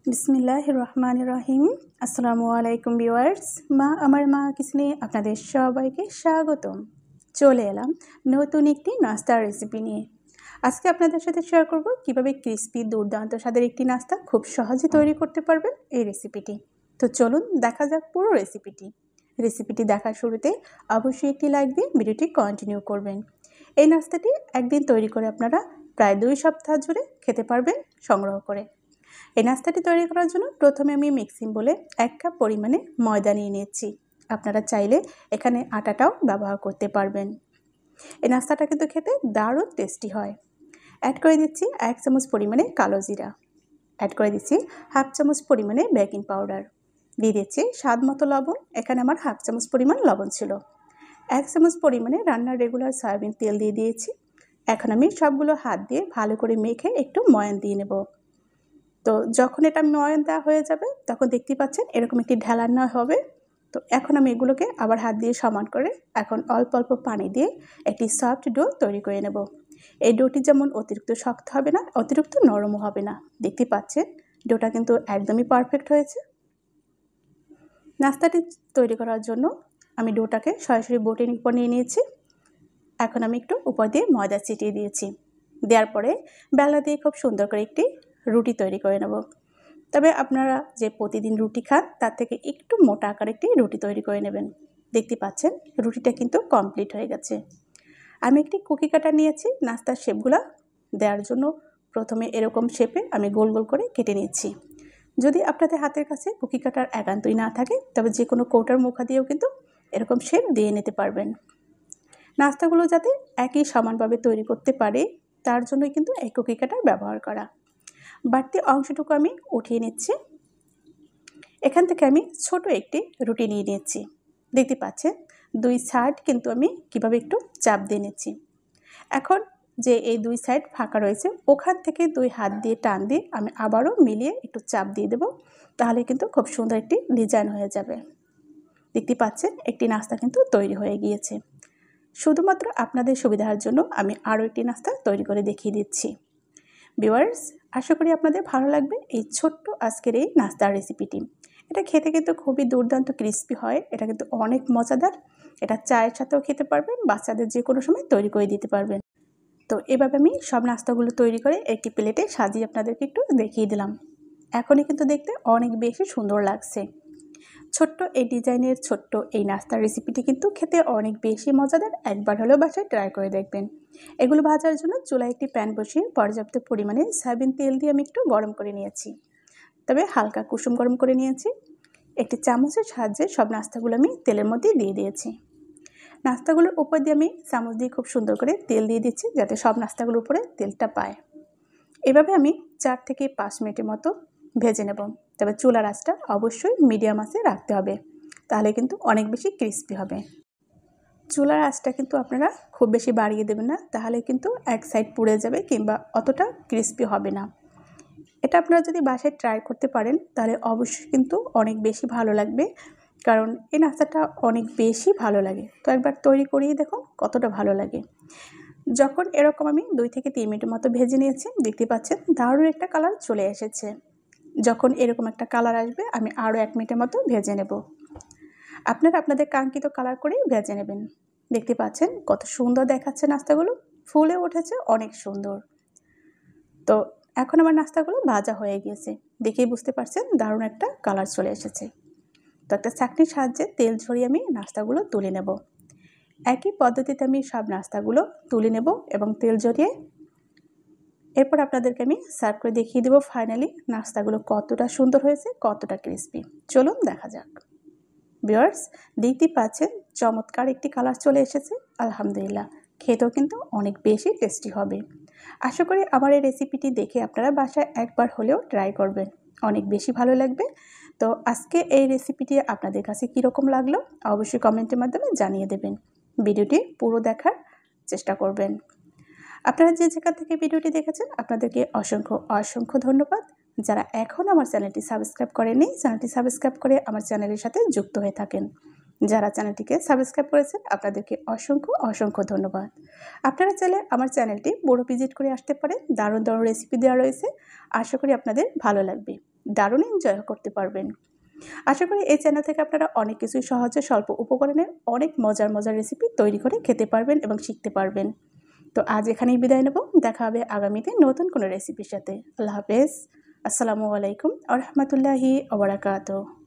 বিসমিল্লাহির রহমানির রহিম। আসসালামু আলাইকুম ভিউয়ার্স। মা আমার মা কিচেনে আপনাদের সবাইকে স্বাগতম। চলে এলাম নতুন একটি নাস্তার রেসিপি নিয়ে। আজকে আপনাদের সাথে শেয়ার করব কিভাবে ক্রিস্পি দুর্দান্ত স্বাদের একটি নাস্তা খুব সহজে তৈরি করতে পারবেন এই রেসিপিটি। তো চলুন দেখা যাক পুরো রেসিপিটি দেখার শুরুতে অবশ্যই একটি লাইক দিয়ে ভিডিওটি কন্টিনিউ করবেন। এই নাস্তাটি একদিন তৈরি করে আপনারা প্রায় 2 সপ্তাহ জুড়ে খেতে পারবেন সংগ্রহ করে। এই নাস্তাটি তৈরি করার জন্য প্রথমে আমি মিক্সিং বলে 1 কাপ পরিমাণে ময়দা নিয়ে নিয়েছি। আপনারা চাইলে এখানে আটাটাও ব্যবহার করতে পারবেন। এই নাস্তাটা কিন্তু খেতে দারুণ টেস্টি হয়। অ্যাড করে দিচ্ছি 1 চামচ পরিমাণে কালো জিরা, অ্যাড করে দিচ্ছি 1/2 চামচ পরিমাণে বেকিং পাউডার, দিয়ে দিচ্ছি স্বাদ মতো লবণ। এখানে আমার 1/2 চামচ পরিমাণ লবণ ছিল। 1 চামচ পরিমাণে রান্নার রেগুলার সয়াবিন তেল দিয়ে দিয়েছি। এখন আমি সবগুলো হাত দিয়ে ভালো করে মেখে একটু ময়ান দিয়ে নেব। তো যখন এটা ময়ান দেওয়া হয়ে যাবে তখন দেখতেই পাচ্ছেন এরকম একটি ঢেলানো হবে। তো এখন আমি এগুলোকে আবার হাত দিয়ে সমান করে এখন অল্প অল্প পানি দিয়ে একটি সফট ডো তৈরি করে নেব। এই ডোটি যেমন অতিরিক্ত শক্ত হবে না, অতিরিক্ত নরমও হবে না। দেখতে পাচ্ছেন ডোটা কিন্তু একদমই পারফেক্ট হয়েছে। নাস্তাটি তৈরি করার জন্য আমি ডোটাকে সরাসরি বোটের উপর নিয়ে নিয়েছি। এখন আমি একটু উপর দিয়ে ময়দা ছিটিয়ে দিয়েছি। দেওয়ার পরে বেলা দিয়ে খুব সুন্দর করে একটি রুটি তৈরি করে নেব। তবে আপনারা যে প্রতিদিন রুটি খান তার থেকে একটু মোটা আকারে একটি রুটি তৈরি করে নেবেন। দেখতে পাচ্ছেন রুটিটা কিন্তু কমপ্লিট হয়ে গেছে। আমি একটি কুকি কাটার নিয়েছি নাস্তার শেপগুলো দেওয়ার জন্য। প্রথমে এরকম শেপে আমি গোল গোল করে কেটে নিচ্ছি। যদি আপনাদের হাতের কাছে কুকি কাটার একান্তই না থাকে তবে যে কোনো কৌটার মুখা দিয়েও কিন্তু এরকম শেপ দিয়ে নিতে পারবেন। নাস্তাগুলো যাতে একই সমানভাবে তৈরি করতে পারে তার জন্যই কিন্তু এই কুকি কাটার ব্যবহার করা। বাড়তি অংশটুকু আমি উঠিয়ে নিচ্ছি। এখান থেকে আমি ছোট একটি রুটি নিয়ে নিচ্ছি। দেখতে পাচ্ছেন 2 সাইড কিন্তু আমি কিভাবে একটু চাপ দিয়ে নিচ্ছি। এখন যে এই 2 সাইড ফাঁকা রয়েছে ওখান থেকে 2 হাত দিয়ে টান দিয়ে আমি আবারও মিলিয়ে একটু চাপ দিয়ে দেব। তাহলে কিন্তু খুব সুন্দর একটি ডিজাইন হয়ে যাবে। দেখতে পাচ্ছেন একটি নাস্তা কিন্তু তৈরি হয়ে গিয়েছে। শুধুমাত্র আপনাদের সুবিধার জন্য আমি আরও একটি নাস্তা তৈরি করে দেখিয়ে দিচ্ছি। ভিউয়ার্স, আশা করি আপনাদের ভালো লাগবে এই ছোট্ট আজকের এই নাস্তার রেসিপিটি। এটা খেতে কিন্তু খুবই দুর্দান্ত ক্রিস্পি হয়। এটা কিন্তু অনেক মজাদার। এটা চায়ের সাথেও খেতে পারবেন, বাচ্চাদের যে কোনো সময় তৈরি করে দিতে পারবেন। তো এভাবে আমি সব নাস্তাগুলো তৈরি করে একটি প্লেটে সাজিয়ে আপনাদেরকে একটু দেখিয়ে দিলাম। এখনই কিন্তু দেখতে অনেক বেশি সুন্দর লাগছে। ছোট্ট এই ডিজাইনের ছোট্ট এই নাস্তার রেসিপিটি কিন্তু খেতে অনেক বেশি মজাদার। একবার হলেও বাসায় ট্রাই করে দেখবেন। এগুলো ভাজার জন্য চুলায় একটি প্যান বসিয়ে পর্যাপ্ত পরিমাণে সয়াবিন তেল দিয়ে আমি একটু গরম করে নিয়েছি। তবে হালকা কুসুম গরম করে নিয়েছি। একটি চামচের সাহায্যে সব নাস্তাগুলো আমি তেলের মধ্যে দিয়ে দিয়েছি। নাস্তাগুলোর উপর দিয়ে আমি চামচ দিয়ে খুব সুন্দর করে তেল দিয়ে দিচ্ছি যাতে সব নাস্তাগুলোর উপরে তেলটা পায়। এভাবে আমি 4 থেকে 5 মিনিটের মতো ভেজে নেব। তবে চুলার আঁচটা অবশ্যই মিডিয়াম আঁচে রাখতে হবে, তাহলে কিন্তু অনেক বেশি ক্রিস্পি হবে। চুলার আঁচটা কিন্তু আপনারা খুব বেশি বাড়িয়ে দেবেন না, তাহলে কিন্তু এক সাইড পুড়ে যাবে কিংবা অতটা ক্রিস্পি হবে না। এটা আপনারা যদি বাসায় ট্রাই করতে পারেন তাহলে অবশ্যই কিন্তু অনেক বেশি ভালো লাগবে, কারণ এই নাস্তাটা অনেক বেশি ভালো লাগে। তো একবার তৈরি করিয়ে দেখুন কতটা ভালো লাগে। যখন এরকম আমি 2 থেকে 3 মিনিটের মতো ভেজে নিয়েছি, দেখতে পাচ্ছেন দারুণ একটা কালার চলে এসেছে। যখন এরকম একটা কালার আসবে আমি আরও 1 মিনিটের মতো ভেজে নেব। আপনারা আপনাদের কাঙ্ক্ষিত কালার করেই ভেজে নেবেন। দেখতে পাচ্ছেন কত সুন্দর দেখাচ্ছে নাস্তাগুলো, ফুলে উঠেছে অনেক সুন্দর। তো এখন আমার নাস্তাগুলো ভাজা হয়ে গিয়েছে, দেখেই বুঝতে পারছেন দারুণ একটা কালার চলে এসেছে। তো একটা ছাঁকনির সাহায্যে তেল ঝরিয়ে আমি নাস্তাগুলো তুলে নেব। একই পদ্ধতিতে আমি সব নাস্তাগুলো তুলে নেব এবং তেল ঝরিয়ে এরপর আপনাদেরকে আমি সার্ভ করে দেখিয়ে দেবো ফাইনালি নাস্তাগুলো কতটা সুন্দর হয়েছে, কতটা ক্রিস্পি। চলুন দেখা যাক। ভিউয়ার্স, দেখতেই পাচ্ছেন চমৎকার একটি কালার চলে এসেছে। আলহামদুলিল্লাহ, খেতেও কিন্তু অনেক বেশি টেস্টি হবে। আশা করি আমার এই রেসিপিটি দেখে আপনারা বাসায় একবার হলেও ট্রাই করবেন, অনেক বেশি ভালো লাগবে। তো আজকে এই রেসিপিটি আপনাদের কাছে কীরকম লাগলো অবশ্যই কমেন্টের মাধ্যমে জানিয়ে দেবেন। ভিডিওটি পুরো দেখার চেষ্টা করবেন। আপনারা যে জায়গা থেকে ভিডিওটি দেখেছেন আপনাদেরকে অসংখ্য অসংখ্য ধন্যবাদ। যারা এখন আমার চ্যানেলটি সাবস্ক্রাইব করেনি, চ্যানেলটি সাবস্ক্রাইব করে আমার চ্যানেলের সাথে যুক্ত হয়ে থাকেন। যারা চ্যানেলটিকে সাবস্ক্রাইব করেছেন আপনাদেরকে অসংখ্য অসংখ্য ধন্যবাদ। আপনারা চাইলে আমার চ্যানেলটি পুরো ভিজিট করে আসতে পারেন। দারুণ দারুণ রেসিপি দেওয়া রয়েছে, আশা করি আপনাদের ভালো লাগবে। দারুণ এনজয় করতে পারবেন। আশা করি এই চ্যানেল থেকে আপনারা অনেক কিছুই সহজে স্বল্প উপকরণে অনেক মজার মজার রেসিপি তৈরি করে খেতে পারবেন এবং শিখতে পারবেন। তো আজ এখানেই বিদায় নেব। দেখা হবে আগামীতে নতুন কোনো রেসিপির সাথে। আল্লাহ হাফেজ। আসসালামু আলাইকুম ওয়া রাহমাতুল্লাহি ওয়া বারাকাতুহু।